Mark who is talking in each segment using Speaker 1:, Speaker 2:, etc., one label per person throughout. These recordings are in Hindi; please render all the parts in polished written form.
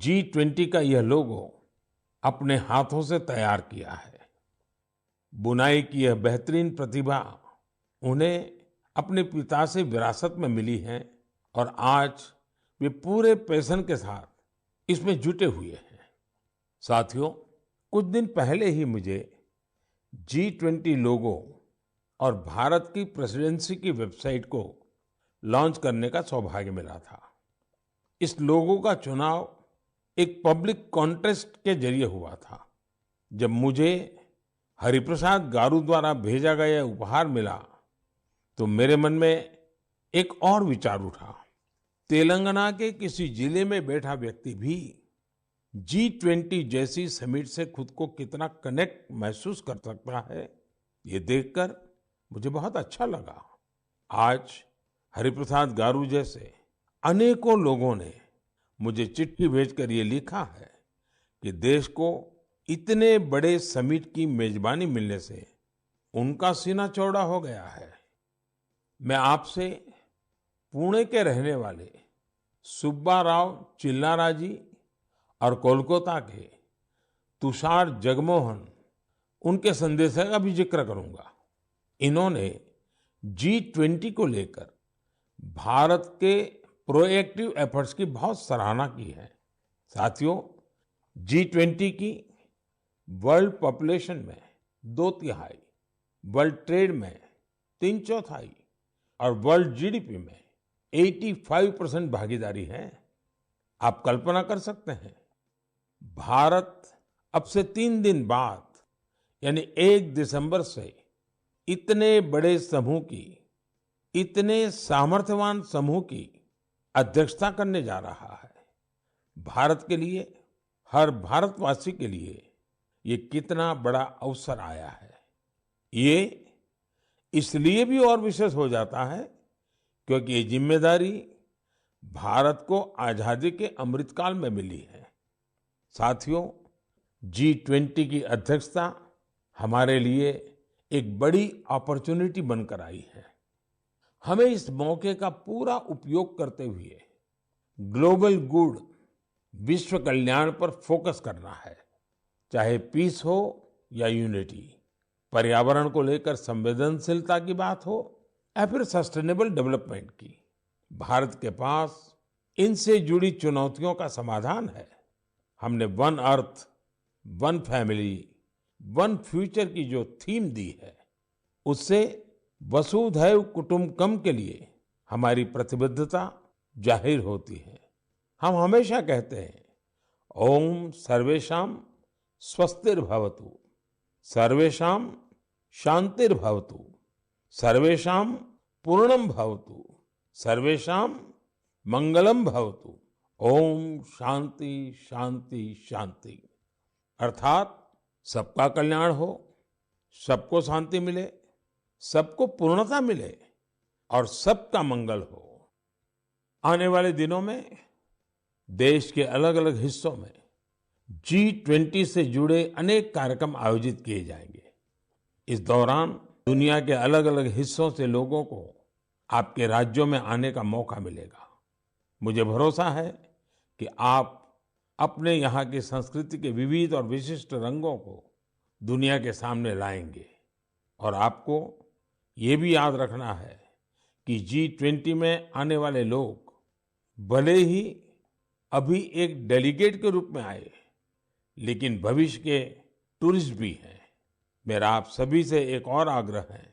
Speaker 1: G20 का यह लोगो अपने हाथों से तैयार किया है। बुनाई की यह बेहतरीन प्रतिभा उन्हें अपने पिता से विरासत में मिली है और आज वे पूरे पैशन के साथ इसमें जुटे हुए हैं। साथियों, कुछ दिन पहले ही मुझे G20 लोगो और भारत की प्रेसिडेंसी की वेबसाइट को लॉन्च करने का सौभाग्य मिला था। इस लोगो का चुनाव एक पब्लिक कॉन्टेस्ट के जरिए हुआ था। जब मुझे हरिप्रसाद गारू द्वारा भेजा गया यह उपहार मिला तो मेरे मन में एक और विचार उठा। तेलंगाना के किसी जिले में बैठा व्यक्ति भी G20 जैसी समिट से खुद को कितना कनेक्ट महसूस कर सकता है, ये देखकर मुझे बहुत अच्छा लगा। आज हरिप्रसाद गारू जैसे अनेकों लोगों ने मुझे चिट्ठी भेजकर ये लिखा है कि देश को इतने बड़े समिट की मेजबानी मिलने से उनका सीना चौड़ा हो गया है। मैं आपसे पुणे के रहने वाले सुब्बा राव चिल्लारा जी और कोलकाता के तुषार जगमोहन उनके संदेश का भी जिक्र करूंगा। इन्होंने G20 को लेकर भारत के प्रोएक्टिव एफर्ट्स की बहुत सराहना की है। साथियों, G20 की वर्ल्ड पॉपुलेशन में 2/3, वर्ल्ड ट्रेड में 3/4 और वर्ल्ड जीडीपी में 85% भागीदारी है। आप कल्पना कर सकते हैं, भारत अब से 3 दिन बाद यानी 1 दिसंबर से इतने बड़े समूह की, इतने सामर्थ्यवान समूह की अध्यक्षता करने जा रहा है। भारत के लिए, हर भारतवासी के लिए ये कितना बड़ा अवसर आया है। ये इसलिए भी और विशेष हो जाता है क्योंकि ये जिम्मेदारी भारत को आजादी के अमृतकाल में मिली है। साथियों, G20 की अध्यक्षता हमारे लिए एक बड़ी अपॉर्चुनिटी बनकर आई है। हमें इस मौके का पूरा उपयोग करते हुए ग्लोबल गुड, विश्व कल्याण पर फोकस करना है। चाहे पीस हो या यूनिटी, पर्यावरण को लेकर संवेदनशीलता की बात हो या फिर सस्टेनेबल डेवलपमेंट की, भारत के पास इनसे जुड़ी चुनौतियों का समाधान है। हमने one earth, one family, one future की जो थीम दी है, उससे वसुधैव कुटुंबकम के लिए हमारी प्रतिबद्धता जाहिर होती है। हम हमेशा कहते हैं, ओम सर्वेषां स्वस्तिर्भवतु, सर्वेषां शांतिर्भवतु, सर्वेषां पूर्णम भवतु, सर्वेषां मंगलम भवतु। ओम शांति शांति शांति। अर्थात सबका कल्याण हो, सबको शांति मिले, सबको पूर्णता मिले और सबका मंगल हो। आने वाले दिनों में देश के अलग अलग हिस्सों में G20 से जुड़े अनेक कार्यक्रम आयोजित किए जाएंगे। इस दौरान दुनिया के अलग अलग हिस्सों से लोगों को आपके राज्यों में आने का मौका मिलेगा। मुझे भरोसा है कि आप अपने यहाँ की संस्कृति के विविध और विशिष्ट रंगों को दुनिया के सामने लाएंगे। और आपको ये भी याद रखना है कि G20 में आने वाले लोग भले ही अभी एक डेलीगेट के रूप में आए, लेकिन भविष्य के टूरिस्ट भी हैं। मेरा आप सभी से एक और आग्रह है,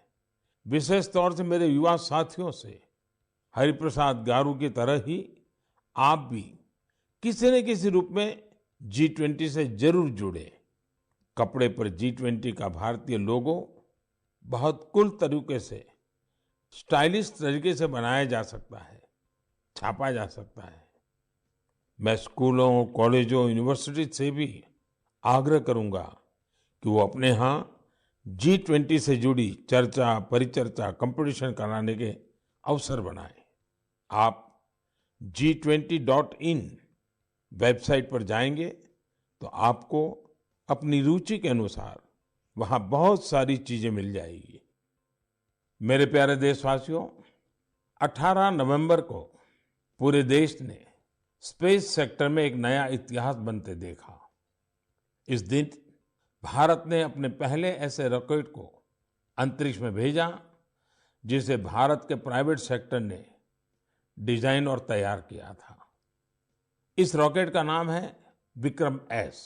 Speaker 1: विशेष तौर से मेरे युवा साथियों से, हरिप्रसाद गारू की तरह ही आप भी किसी न किसी रूप में G20 से जरूर जुड़े। कपड़े पर G20 का भारतीय लोगो बहुत कूल तरीके से, स्टाइलिश तरीके से बनाया जा सकता है, छापा जा सकता है। मैं स्कूलों, कॉलेजों, यूनिवर्सिटी से भी आग्रह करूंगा कि वो अपने यहाँ G20 से जुड़ी चर्चा, परिचर्चा, कंपटीशन कराने के अवसर बनाएं। आप G20.in वेबसाइट पर जाएंगे तो आपको अपनी रुचि के अनुसार वहां बहुत सारी चीजें मिल जाएगी। मेरे प्यारे देशवासियों, 18 नवंबर को पूरे देश ने स्पेस सेक्टर में एक नया इतिहास बनते देखा। इस दिन भारत ने अपने पहले ऐसे रॉकेट को अंतरिक्ष में भेजा जिसे भारत के प्राइवेट सेक्टर ने डिजाइन और तैयार किया था। इस रॉकेट का नाम है विक्रम एस।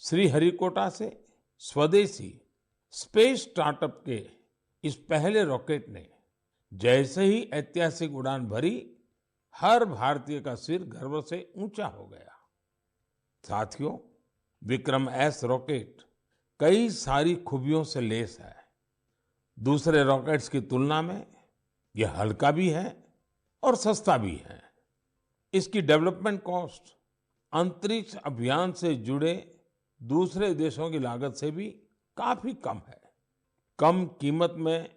Speaker 1: श्रीहरिकोटा से स्वदेशी स्पेस स्टार्टअप के इस पहले रॉकेट ने जैसे ही ऐतिहासिक उड़ान भरी, हर भारतीय का सिर गर्व से ऊंचा हो गया। साथियों, विक्रम एस रॉकेट कई सारी खूबियों से लैस है। दूसरे रॉकेट्स की तुलना में यह हल्का भी है और सस्ता भी है। इसकी डेवलपमेंट कॉस्ट अंतरिक्ष अभियान से जुड़े दूसरे देशों की लागत से भी काफी कम है। कम कीमत में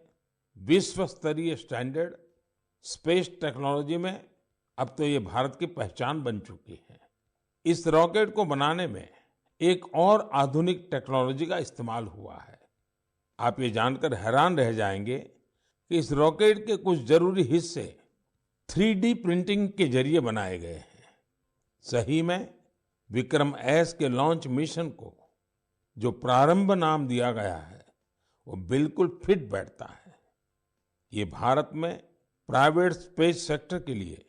Speaker 1: विश्व स्तरीय स्टैंडर्ड स्पेस टेक्नोलॉजी में अब तो ये भारत की पहचान बन चुकी है। इस रॉकेट को बनाने में एक और आधुनिक टेक्नोलॉजी का इस्तेमाल हुआ है। आप ये जानकर हैरान रह जाएंगे कि इस रॉकेट के कुछ जरूरी हिस्से 3D प्रिंटिंग के जरिए बनाए गए हैं। सही में विक्रम एस के लॉन्च मिशन को जो प्रारंभ नाम दिया गया है, वो बिल्कुल फिट बैठता है। ये भारत में प्राइवेट स्पेस सेक्टर के लिए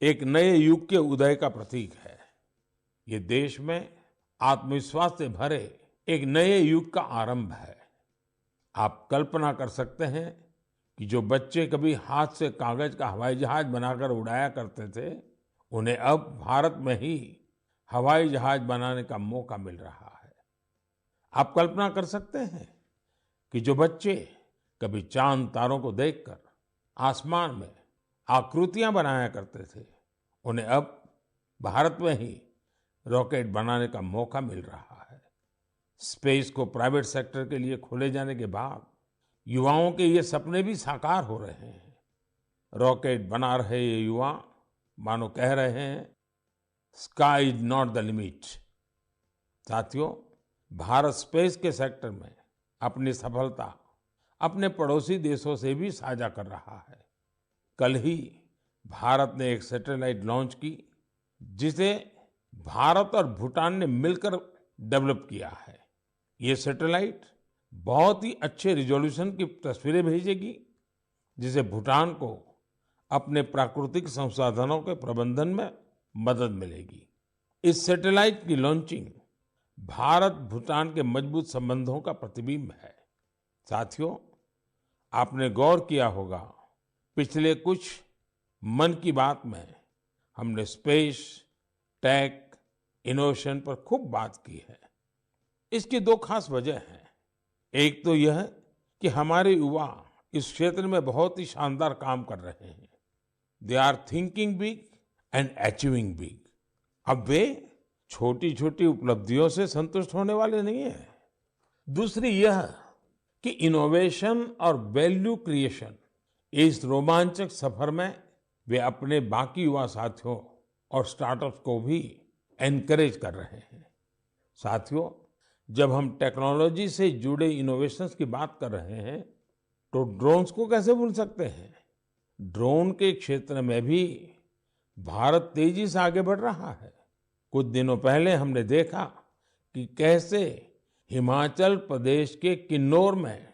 Speaker 1: एक नए युग के उदय का प्रतीक है। ये देश में आत्मविश्वास से भरे एक नए युग का आरंभ है। आप कल्पना कर सकते हैं कि जो बच्चे कभी हाथ से कागज का हवाई जहाज बनाकर उड़ाया करते थे, उन्हें अब भारत में ही हवाई जहाज बनाने का मौका मिल रहा है। आप कल्पना कर सकते हैं कि जो बच्चे कभी चांद तारों को देखकर आसमान में आकृतियां बनाया करते थे, उन्हें अब भारत में ही रॉकेट बनाने का मौका मिल रहा है। स्पेस को प्राइवेट सेक्टर के लिए खोले जाने के बाद युवाओं के ये सपने भी साकार हो रहे हैं। रॉकेट बना रहे ये युवा मानो कह रहे हैं, sky is not the limit. साथियों, भारत स्पेस के सेक्टर में अपनी सफलता अपने पड़ोसी देशों से भी साझा कर रहा है। कल ही भारत ने एक सैटेलाइट लॉन्च की जिसे भारत और भूटान ने मिलकर डेवलप किया है। ये सैटेलाइट बहुत ही अच्छे रिजोल्यूशन की तस्वीरें भेजेगी, जिसे भूटान को अपने प्राकृतिक संसाधनों के प्रबंधन में मदद मिलेगी। इस सैटेलाइट की लॉन्चिंग भारत भूटान के मजबूत संबंधों का प्रतिबिंब है। साथियों, आपने गौर किया होगा, पिछले कुछ मन की बात में हमने स्पेस, टेक, इनोवेशन पर खूब बात की है। इसकी दो खास वजह हैं। एक तो यह कि हमारे युवा इस क्षेत्र में बहुत ही शानदार काम कर रहे हैं। They are thinking big and achieving big. अब वे छोटी छोटी उपलब्धियों से संतुष्ट होने वाले नहीं हैं। दूसरी यह कि इनोवेशन और वैल्यू क्रिएशन, इस रोमांचक सफर में वे अपने बाकी युवा साथियों और स्टार्टअप्स को भी एनकरेज कर रहे हैं। साथियों, जब हम टेक्नोलॉजी से जुड़े इनोवेशंस की बात कर रहे हैं, तो ड्रोन्स को कैसे भूल सकते हैं। ड्रोन के क्षेत्र में भी भारत तेजी से आगे बढ़ रहा है। कुछ दिनों पहले हमने देखा कि कैसे हिमाचल प्रदेश के किन्नौर में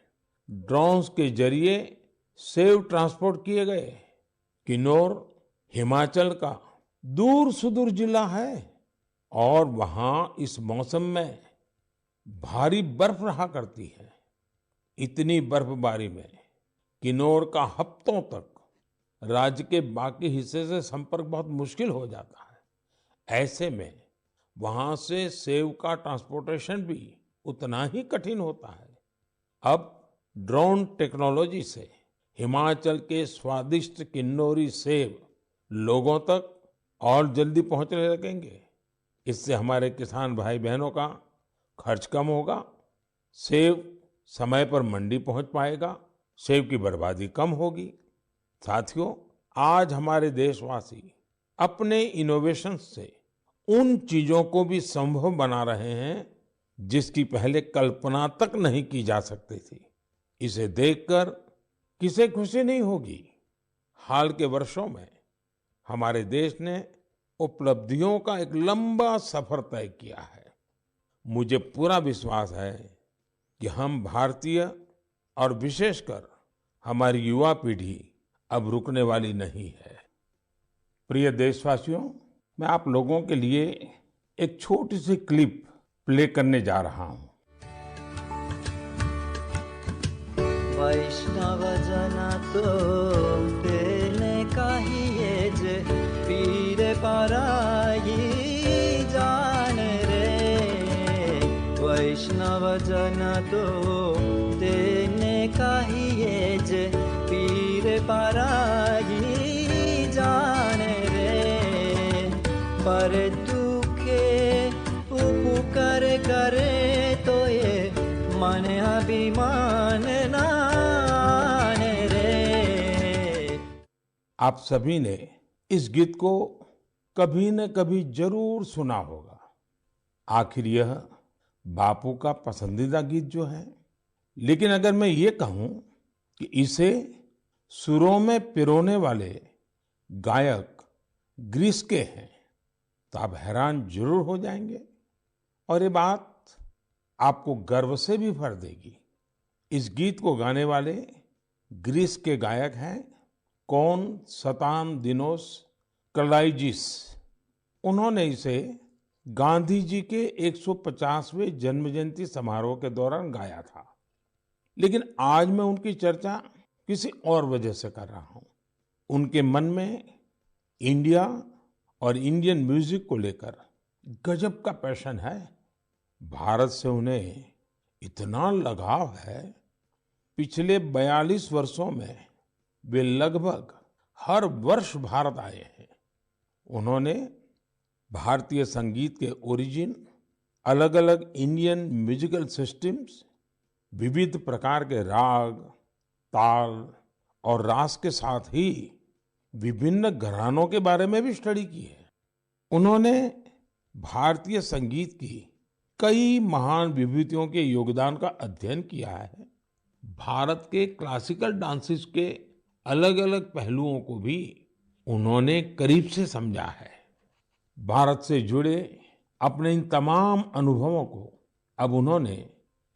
Speaker 1: ड्रोन्स के जरिए सेब ट्रांसपोर्ट किए गए। किन्नौर हिमाचल का दूर सुदूर जिला है और वहां इस मौसम में भारी बर्फ रहा करती है। इतनी बर्फबारी में किन्नौर का हफ्तों तक राज्य के बाकी हिस्से से संपर्क बहुत मुश्किल हो जाता है। ऐसे में वहां से सेब का ट्रांसपोर्टेशन भी उतना ही कठिन होता है। अब ड्रोन टेक्नोलॉजी से हिमाचल के स्वादिष्ट किन्नौरी सेब लोगों तक और जल्दी पहुंचने लगेंगे। इससे हमारे किसान भाई बहनों का खर्च कम होगा, सेब समय पर मंडी पहुंच पाएगा, सेब की बर्बादी कम होगी। साथियों, आज हमारे देशवासी अपने इनोवेशन से उन चीजों को भी संभव बना रहे हैं जिसकी पहले कल्पना तक नहीं की जा सकती थी। इसे देखकर किसे खुशी नहीं होगी। हाल के वर्षों में हमारे देश ने उपलब्धियों का एक लंबा सफर तय किया है। मुझे पूरा विश्वास है कि हम भारतीय और विशेषकर हमारी युवा पीढ़ी अब रुकने वाली नहीं है। प्रिय देशवासियों, मैं आप लोगों के लिए एक छोटी सी क्लिप प्ले करने जा रहा हूं।
Speaker 2: वैष्णवजन तो तेने कहिए जे पीर पराई जान रे। वैष्णवजन तो तेने कहिए जे पीर पराई जान रे। पर दुखे उपकार करे तो ये मन अभिमान नान रे।
Speaker 1: आप सभी ने इस गीत को कभी न कभी जरूर सुना होगा। आखिर यह बापू का पसंदीदा गीत जो है, लेकिन अगर मैं ये कहूं कि इसे सुरों में पिरोने वाले गायक ग्रीस के हैं, तो आप हैरान जरूर हो जाएंगे और ये बात आपको गर्व से भी भर देगी। इस गीत को गाने वाले ग्रीस के गायक हैं कोनस्तांतिनोस कलाइजिस। उन्होंने इसे गांधी जी के 150वें जन्म जयंती समारोह के दौरान गाया था। लेकिन आज मैं उनकी चर्चा किसी और वजह से कर रहा हूं। उनके मन में इंडिया और इंडियन म्यूजिक को लेकर गजब का पैशन है। भारत से उन्हें इतना लगाव है, पिछले 42 वर्षों में वे लगभग हर वर्ष भारत आए हैं। उन्होंने भारतीय संगीत के ओरिजिन, अलग अलग इंडियन म्यूजिकल सिस्टम्स, विविध प्रकार के राग, ताल और रास के साथ ही विभिन्न घरानों के बारे में भी स्टडी की है। उन्होंने भारतीय संगीत की कई महान विभूतियों के योगदान का अध्ययन किया है। भारत के क्लासिकल डांसेस के अलग अलग पहलुओं को भी उन्होंने करीब से समझा है। भारत से जुड़े अपने इन तमाम अनुभवों को अब उन्होंने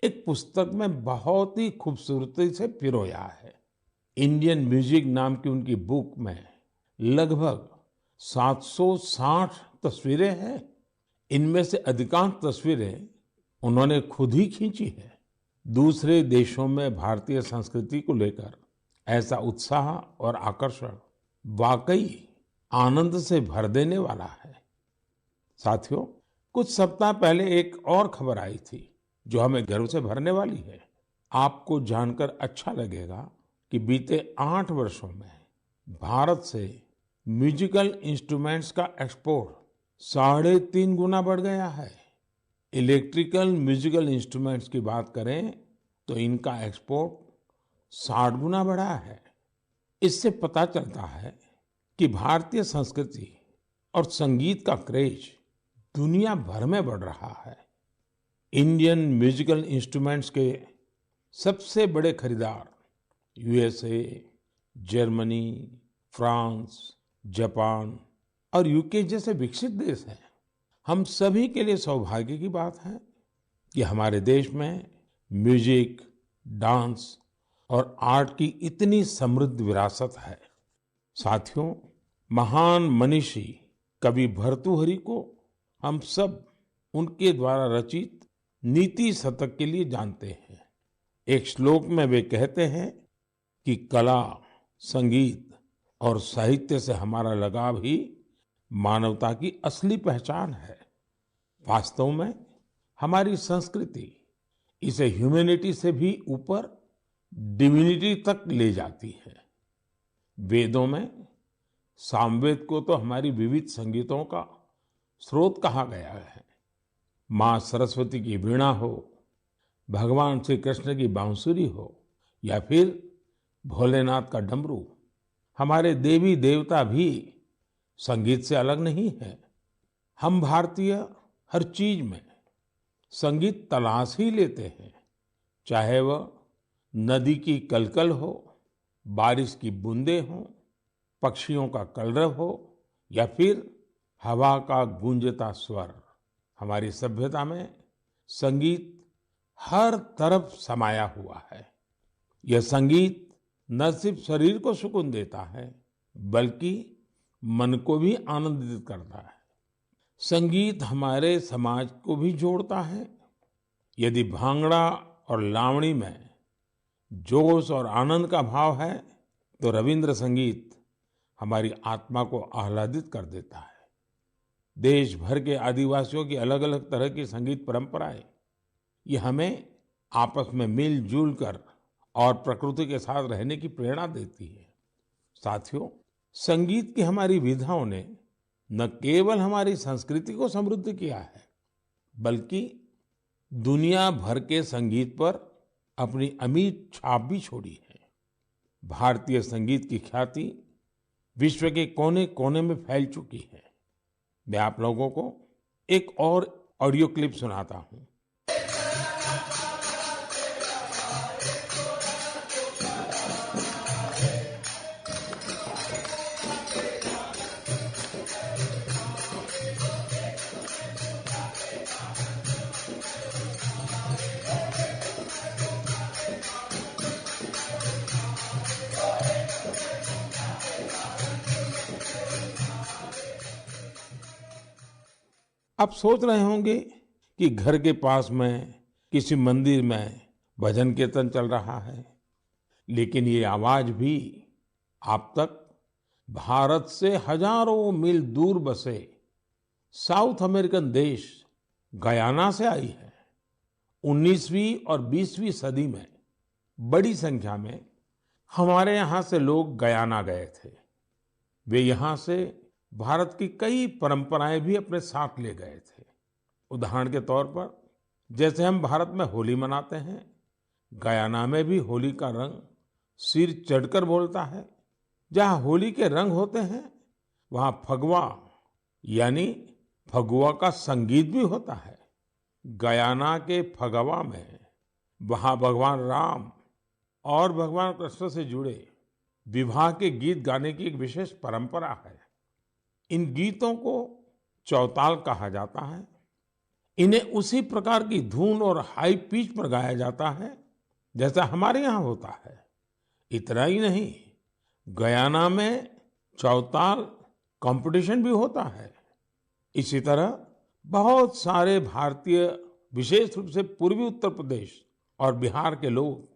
Speaker 1: एक पुस्तक में बहुत ही खूबसूरती से पिरोया है। इंडियन म्यूजिक नाम की उनकी बुक में लगभग 760 तस्वीरें हैं। इनमें से अधिकांश तस्वीरें उन्होंने खुद ही खींची है। दूसरे देशों में भारतीय संस्कृति को लेकर ऐसा उत्साह और आकर्षण वाकई आनंद से भर देने वाला है। साथियों, कुछ सप्ताह पहले एक और खबर आई थी जो हमें गर्व से भरने वाली है। आपको जानकर अच्छा लगेगा कि बीते 8 वर्षों में भारत से म्यूजिकल इंस्ट्रूमेंट्स का एक्सपोर्ट 3.5 गुना बढ़ गया है। इलेक्ट्रिकल म्यूजिकल इंस्ट्रूमेंट्स की बात करें तो इनका एक्सपोर्ट 60 गुना बढ़ा है। इससे पता चलता है कि भारतीय संस्कृति और संगीत का क्रेज दुनिया भर में बढ़ रहा है। इंडियन म्यूजिकल इंस्ट्रूमेंट्स के सबसे बड़े खरीदार यूएसए, जर्मनी, फ्रांस, जापान और यूके जैसे विकसित देश हैं। हम सभी के लिए सौभाग्य की बात है कि हमारे देश में म्यूजिक, डांस और आर्ट की इतनी समृद्ध विरासत है। साथियों, महान मनीषी कवि भर्तृहरि को हम सब उनके द्वारा रचित नीति शतक के लिए जानते हैं। एक श्लोक में वे कहते हैं कि कला, संगीत और साहित्य से हमारा लगाव ही मानवता की असली पहचान है। वास्तव में हमारी संस्कृति इसे ह्यूमैनिटी से भी ऊपर डिविनिटी तक ले जाती है। वेदों में सामवेद को तो हमारी विविध संगीतों का स्रोत कहा गया है। माँ सरस्वती की वीणा हो, भगवान श्री कृष्ण की बांसुरी हो या फिर भोलेनाथ का डमरू, हमारे देवी देवता भी संगीत से अलग नहीं है। हम भारतीय हर चीज में संगीत तलाश ही लेते हैं, चाहे वह नदी की कलकल हो, बारिश की बूंदें हो, पक्षियों का कलरव हो या फिर हवा का गूंजता स्वर। हमारी सभ्यता में संगीत हर तरफ समाया हुआ है। यह संगीत न सिर्फ शरीर को सुकून देता है, बल्कि मन को भी आनंदित करता है। संगीत हमारे समाज को भी जोड़ता है। यदि भांगड़ा और लावणी में जोश और आनंद का भाव है, तो रविंद्र संगीत हमारी आत्मा को आह्लादित कर देता है। देश भर के आदिवासियों की अलग अलग तरह की संगीत परंपराएं, ये हमें आपस में मिलजुल कर और प्रकृति के साथ रहने की प्रेरणा देती है। साथियों, संगीत की हमारी विधाओं ने न केवल हमारी संस्कृति को समृद्ध किया है, बल्कि दुनिया भर के संगीत पर अपनी अमिट छाप भी छोड़ी है। भारतीय संगीत की ख्याति विश्व के कोने कोने में फैल चुकी है। मैं आप लोगों को एक और ऑडियो क्लिप सुनाता हूं। आप सोच रहे होंगे कि घर के पास में किसी मंदिर में भजन कीर्तन चल रहा है, लेकिन ये आवाज भी आप तक भारत से हजारों मील दूर बसे साउथ अमेरिकन देश गयाना से आई है। 19वीं और 20वीं सदी में बड़ी संख्या में हमारे यहाँ से लोग गयाना गए थे। वे यहाँ से भारत की कई परंपराएं भी अपने साथ ले गए थे। उदाहरण के तौर पर, जैसे हम भारत में होली मनाते हैं, गयाना में भी होली का रंग सिर चढ़कर बोलता है। जहाँ होली के रंग होते हैं, वहाँ फगवा यानी फगुआ का संगीत भी होता है। गयाना के फगवा में वहाँ भगवान राम और भगवान कृष्ण से जुड़े विवाह के गीत गाने की एक विशेष परंपरा है। इन गीतों को चौताल कहा जाता है। इन्हें उसी प्रकार की धुन और हाई पिच पर गाया जाता है जैसा हमारे यहाँ होता है। इतना ही नहीं, गयाना में चौताल कंपटीशन भी होता है। इसी तरह बहुत सारे भारतीय, विशेष रूप से पूर्वी उत्तर प्रदेश और बिहार के लोग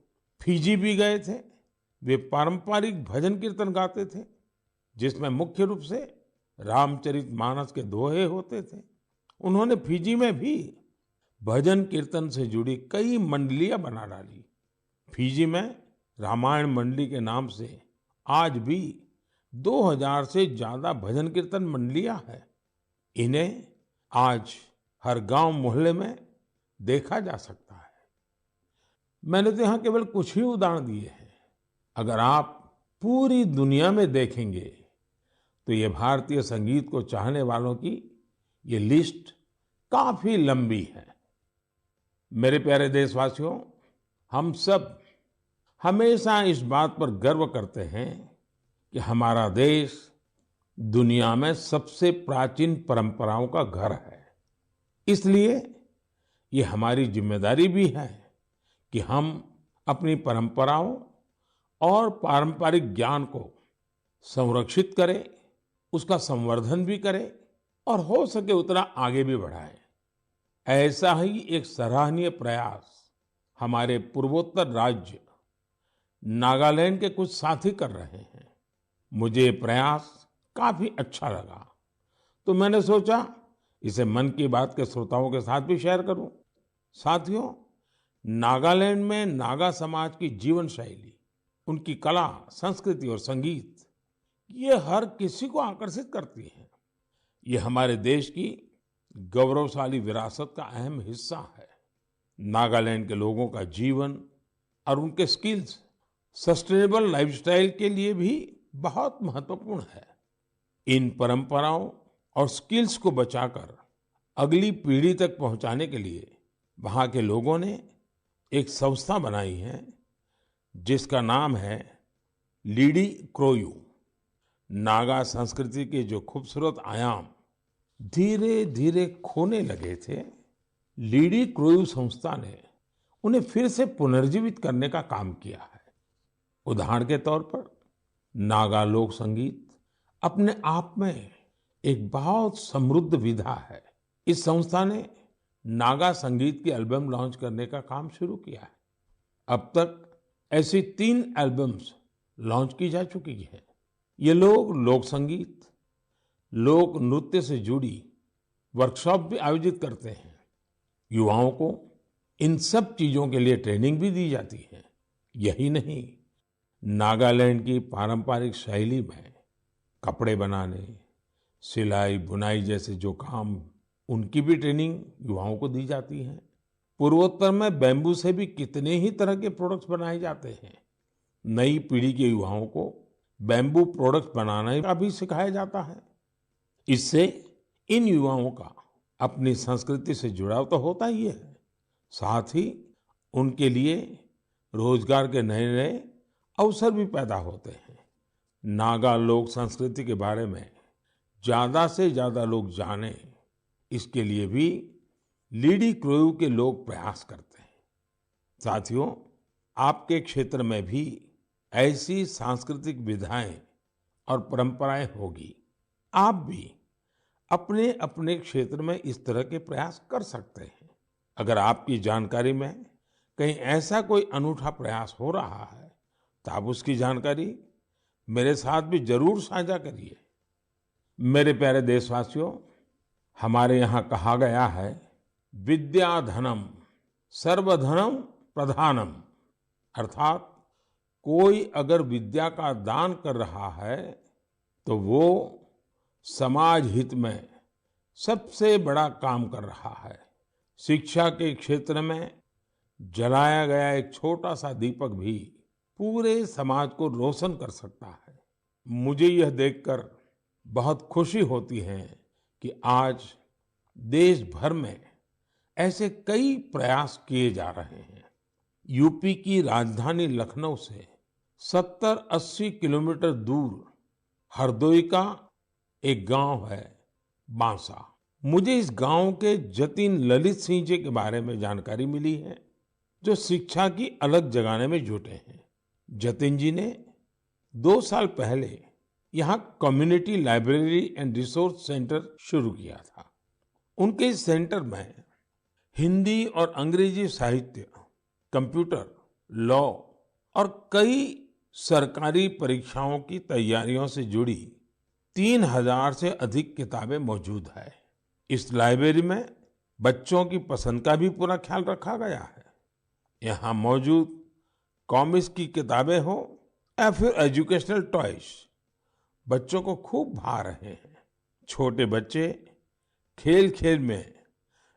Speaker 1: फिजी भी गए थे। वे पारंपरिक भजन कीर्तन गाते थे, जिसमें मुख्य रूप से रामचरितमानस के दोहे होते थे। उन्होंने फिजी में भी भजन कीर्तन से जुड़ी कई मंडलियां बना डाली। फिजी में रामायण मंडली के नाम से आज भी 2000 से ज्यादा भजन कीर्तन मंडलियां हैं। इन्हें आज हर गांव मोहल्ले में देखा जा सकता है। मैंने तो यहाँ केवल कुछ ही उदाहरण दिए हैं। अगर आप पूरी दुनिया में देखेंगे तो ये भारतीय संगीत को चाहने वालों की ये लिस्ट काफी लंबी है। मेरे प्यारे देशवासियों, हम सब हमेशा इस बात पर गर्व करते हैं कि हमारा देश दुनिया में सबसे प्राचीन परंपराओं का घर है। इसलिए ये हमारी जिम्मेदारी भी है कि हम अपनी परंपराओं और पारंपरिक ज्ञान को संरक्षित करें, उसका संवर्धन भी करें और हो सके उतना आगे भी बढ़ाएं। ऐसा ही एक सराहनीय प्रयास हमारे पूर्वोत्तर राज्य नागालैंड के कुछ साथी कर रहे हैं। मुझे ये प्रयास काफी अच्छा लगा, तो मैंने सोचा इसे मन की बात के श्रोताओं के साथ भी शेयर करूं। साथियों, नागालैंड में नागा समाज की जीवन शैली, उनकी कला, संस्कृति और संगीत, ये हर किसी को आकर्षित करती है। ये हमारे देश की गौरवशाली विरासत का अहम हिस्सा है। नागालैंड के लोगों का जीवन और उनके स्किल्स सस्टेनेबल लाइफस्टाइल के लिए भी बहुत महत्वपूर्ण है। इन परंपराओं और स्किल्स को बचाकर अगली पीढ़ी तक पहुंचाने के लिए वहां के लोगों ने एक संस्था बनाई है जिसका नाम है लिडिक्रोयू। नागा संस्कृति के जो खूबसूरत आयाम धीरे धीरे खोने लगे थे, लीडी क्रोयू संस्था ने उन्हें फिर से पुनर्जीवित करने का काम किया है। उदाहरण के तौर पर नागा लोक संगीत अपने आप में एक बहुत समृद्ध विधा है। इस संस्था ने नागा संगीत की एल्बम लॉन्च करने का काम शुरू किया है। अब तक ऐसी 3 एल्बम्स लॉन्च की जा चुकी है। ये लोग लोक संगीत, लोक नृत्य से जुड़ी वर्कशॉप भी आयोजित करते हैं। युवाओं को इन सब चीजों के लिए ट्रेनिंग भी दी जाती है। यही नहीं, नागालैंड की पारंपरिक शैली में कपड़े बनाने, सिलाई, बुनाई जैसे जो काम, उनकी भी ट्रेनिंग युवाओं को दी जाती है। पूर्वोत्तर में बैम्बू से भी कितने ही तरह के प्रोडक्ट्स बनाए जाते हैं। नई पीढ़ी के युवाओं को बैम्बू प्रोडक्ट्स बनाने का भी सिखाया जाता है। इससे इन युवाओं का अपनी संस्कृति से जुड़ाव तो होता ही है, साथ ही उनके लिए रोजगार के नए नए अवसर भी पैदा होते हैं। नागा लोक संस्कृति के बारे में ज्यादा से ज्यादा लोग जानें, इसके लिए भी लीडी क्रोयू के लोग प्रयास करते हैं। साथियों, आपके क्षेत्र में भी ऐसी सांस्कृतिक विधाएं और परंपराएं होगी। आप भी अपने अपने क्षेत्र में इस तरह के प्रयास कर सकते हैं। अगर आपकी जानकारी में कहीं ऐसा कोई अनूठा प्रयास हो रहा है तो आप उसकी जानकारी मेरे साथ भी जरूर साझा करिए। मेरे प्यारे देशवासियों, हमारे यहाँ कहा गया है, विद्या धनम सर्वधनम प्रधानम, अर्थात कोई अगर विद्या का दान कर रहा है तो वो समाज हित में सबसे बड़ा काम कर रहा है। शिक्षा के क्षेत्र में जलाया गया एक छोटा सा दीपक भी पूरे समाज को रोशन कर सकता है। मुझे यह देखकर बहुत खुशी होती है कि आज देश भर में ऐसे कई प्रयास किए जा रहे हैं। यूपी की राजधानी लखनऊ से 70-80 किलोमीटर दूर हरदोई का एक गांव है बांसा। मुझे इस गांव के जतिन ललित सिंह जी के बारे में जानकारी मिली है, जो शिक्षा की अलग जगाने में जुटे हैं। जतिन जी ने 2 साल पहले यहाँ community library and resource centre शुरू किया था। उनके इस सेंटर में हिंदी और अंग्रेजी साहित्य, कंप्यूटर, लॉ और कई सरकारी परीक्षाओं की तैयारियों से जुड़ी 3000 से अधिक किताबें मौजूद है। इस लाइब्रेरी में बच्चों की पसंद का भी पूरा ख्याल रखा गया है। यहाँ मौजूद कॉमिक्स की किताबें हो या फिर एजुकेशनल टॉयज, बच्चों को खूब भा रहे हैं। छोटे बच्चे खेल खेल में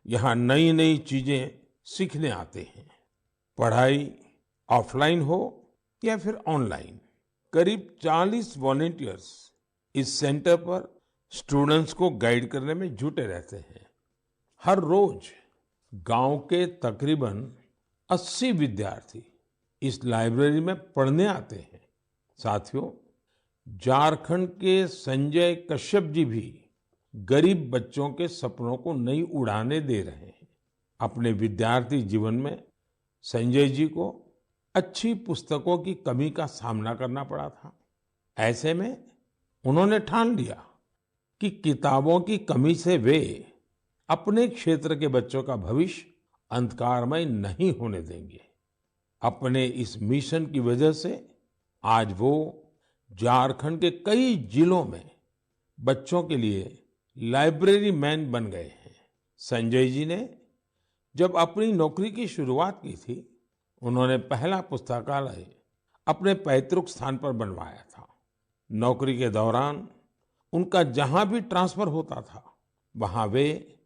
Speaker 1: यहाँ नई नई चीजें सीखने आते हैं। पढ़ाई ऑफलाइन हो या फिर ऑनलाइन, करीब 40 वॉलंटियर्स इस सेंटर पर स्टूडेंट्स को गाइड करने में जुटे रहते हैं। हर रोज गांव के तकरीबन 80 विद्यार्थी इस लाइब्रेरी में पढ़ने आते हैं। साथियों, झारखंड के संजय कश्यप जी भी गरीब बच्चों के सपनों को नई उड़ानें दे रहे हैं। अपने विद्यार्थी जीवन में संजय जी को अच्छी पुस्तकों की कमी का सामना करना पड़ा था। ऐसे में उन्होंने ठान लिया कि किताबों की कमी से वे अपने क्षेत्र के बच्चों का भविष्य अंधकारमय नहीं होने देंगे। अपने इस मिशन की वजह से आज वो झारखंड के कई जिलों में बच्चों के लिए लाइब्रेरी मैन बन गए हैं। संजय जी ने जब अपनी नौकरी की शुरुआत की थी, उन्होंने पहला पुस्तकालय अपने पैतृक स्थान पर बनवाया था। नौकरी के दौरान उनका जहां भी ट्रांसफर होता था, वहां वे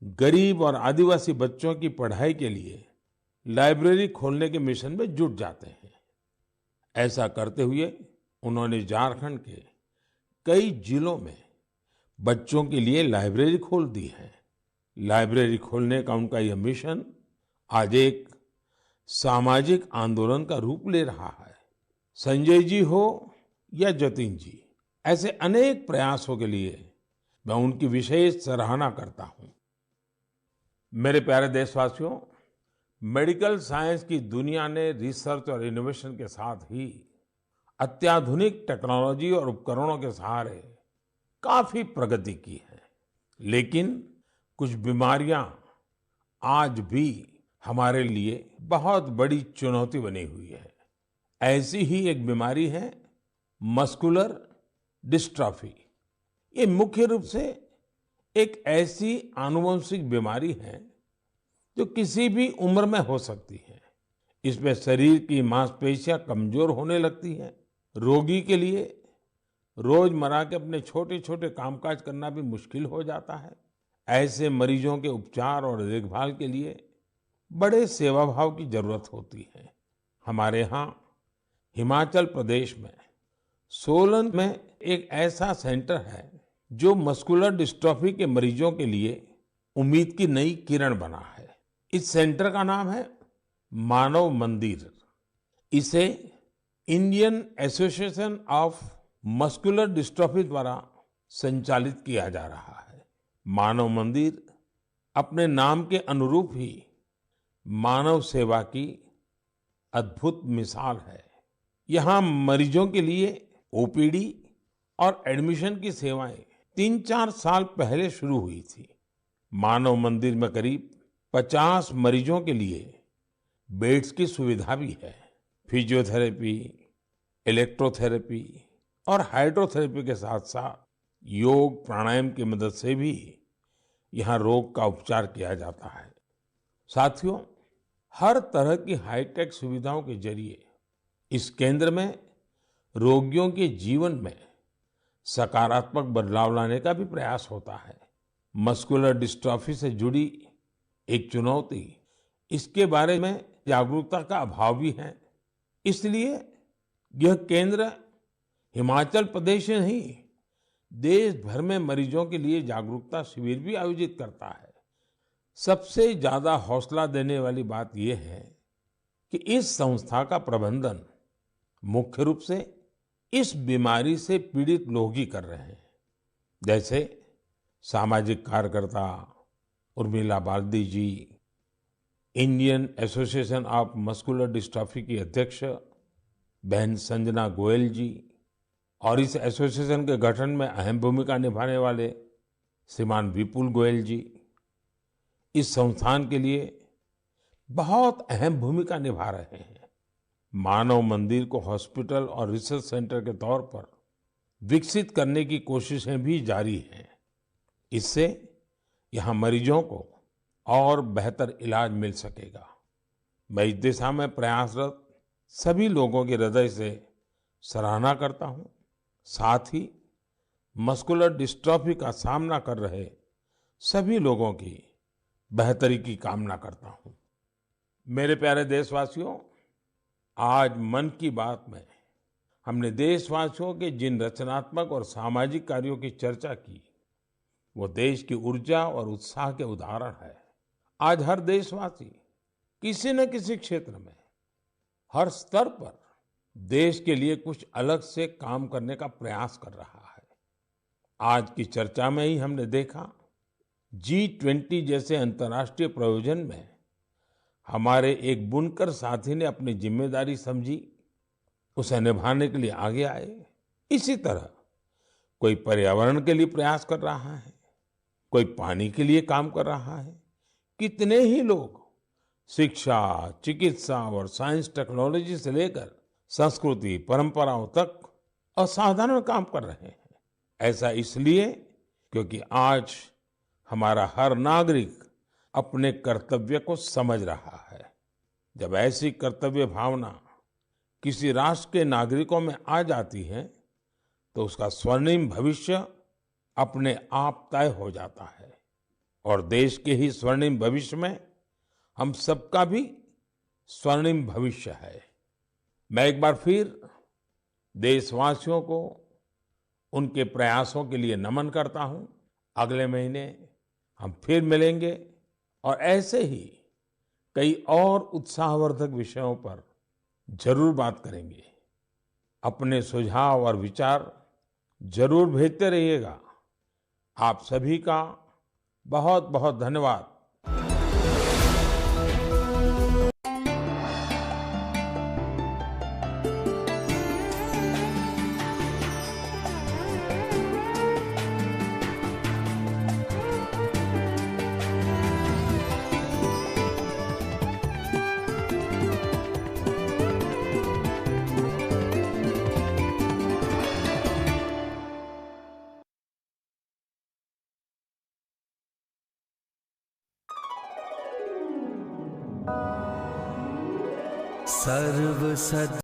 Speaker 1: गरीब और आदिवासी बच्चों की पढ़ाई के लिए लाइब्रेरी खोलने के मिशन में जुट जाते हैं। ऐसा करते हुए उन्होंने झारखंड के कई जिलों में बच्चों के लिए लाइब्रेरी खोल दी है। लाइब्रेरी खोलने का उनका यह मिशन आज एक सामाजिक आंदोलन का रूप ले रहा है। संजय जी हो या जतिन जी, ऐसे अनेक प्रयासों के लिए मैं उनकी विशेष सराहना करता हूं। मेरे प्यारे देशवासियों, मेडिकल साइंस की दुनिया ने रिसर्च और इनोवेशन के साथ ही अत्याधुनिक टेक्नोलॉजी और उपकरणों के सहारे काफी प्रगति की है। लेकिन कुछ बीमारियां आज भी हमारे लिए बहुत बड़ी चुनौती बनी हुई है। ऐसी ही एक बीमारी है मस्कुलर डिस्ट्रॉफी। ये मुख्य रूप से एक ऐसी आनुवंशिक बीमारी है जो किसी भी उम्र में हो सकती है। इसमें शरीर की मांसपेशियां कमजोर होने लगती हैं। रोगी के लिए रोजमर्रा के अपने छोटे छोटे कामकाज करना भी मुश्किल हो जाता है। ऐसे मरीजों के उपचार और देखभाल के लिए बड़े सेवाभाव की जरूरत होती है। हमारे यहाँ हिमाचल प्रदेश में सोलन में एक ऐसा सेंटर है जो मस्कुलर डिस्ट्रॉफी के मरीजों के लिए उम्मीद की नई किरण बना है। इस सेंटर का नाम है मानव मंदिर। इसे Indian association of muscular dystrophy द्वारा संचालित किया जा रहा है। मानव मंदिर अपने नाम के अनुरूप ही मानव सेवा की अद्भुत मिसाल है। यहाँ मरीजों के लिए ओपीडी और एडमिशन की सेवाएं 3-4 साल पहले शुरू हुई थी। मानव मंदिर में करीब 50 मरीजों के लिए बेड्स की सुविधा भी है। फिजियोथेरेपी, इलेक्ट्रोथेरेपी और हाइड्रोथेरेपी के साथ साथ योग प्राणायाम की मदद से भी यहाँ रोग का उपचार किया जाता है। साथियों, हर तरह की हाईटेक सुविधाओं के जरिए इस केंद्र में रोगियों के जीवन में सकारात्मक बदलाव लाने का भी प्रयास होता है। मस्कुलर डिस्ट्रॉफी से जुड़ी एक चुनौती इसके बारे में जागरूकता का अभाव भी है। इसलिए यह केंद्र हिमाचल प्रदेश में नहीं, देश भर में मरीजों के लिए जागरूकता शिविर भी आयोजित करता है। सबसे ज्यादा हौसला देने वाली बात यह है कि इस संस्था का प्रबंधन मुख्य रूप से इस बीमारी से पीड़ित लोग ही कर रहे हैं। जैसे सामाजिक कार्यकर्ता Urmila Baldi ji, Indian association of muscular dystrophy की अध्यक्ष बहन संजना गोयल जी, और इस एसोसिएशन के गठन में अहम भूमिका निभाने वाले श्रीमान विपुल गोयल जी इस संस्थान के लिए बहुत अहम भूमिका निभा रहे हैं। मानव मंदिर को हॉस्पिटल और रिसर्च सेंटर के तौर पर विकसित करने की कोशिशें भी जारी हैं। इससे यहाँ मरीजों को और बेहतर इलाज मिल सकेगा। मैं इस दिशा में प्रयासरत सभी लोगों की हृदय से सराहना करता हूँ। साथ ही मस्कुलर डिस्ट्रॉफी का सामना कर रहे सभी लोगों की बेहतरी की कामना करता हूँ। मेरे प्यारे देशवासियों, आज मन की बात में हमने देशवासियों के जिन रचनात्मक और सामाजिक कार्यों की चर्चा की, वो देश की ऊर्जा और उत्साह के उदाहरण है। आज हर देशवासी किसी न किसी क्षेत्र में, हर स्तर पर देश के लिए कुछ अलग से काम करने का प्रयास कर रहा है। आज की चर्चा में ही हमने देखा G20 जैसे अंतर्राष्ट्रीय प्रयोजन में हमारे एक बुनकर साथी ने अपनी जिम्मेदारी समझी, उसे निभाने के लिए आगे आए। इसी तरह कोई पर्यावरण के लिए प्रयास कर रहा है, कोई पानी के लिए काम कर रहा है। कितने ही लोग शिक्षा, चिकित्सा और साइंस टेक्नोलॉजी से लेकर संस्कृति परंपराओं तक असाधारण काम कर रहे हैं। ऐसा इसलिए क्योंकि आज हमारा हर नागरिक अपने कर्तव्य को समझ रहा है। जब ऐसी कर्तव्य भावना किसी राष्ट्र के नागरिकों में आ जाती है तो उसका स्वर्णिम भविष्य अपने आप तय हो जाता है। और देश के ही स्वर्णिम भविष्य में हम सबका भी स्वर्णिम भविष्य है। मैं एक बार फिर देशवासियों को उनके प्रयासों के लिए नमन करता हूं। अगले महीने हम फिर मिलेंगे और ऐसे ही कई और उत्साहवर्धक विषयों पर जरूर बात करेंगे। अपने सुझाव और विचार जरूर भेजते रहिएगा। आप सभी का बहुत बहुत धन्यवाद।
Speaker 2: सर्व सद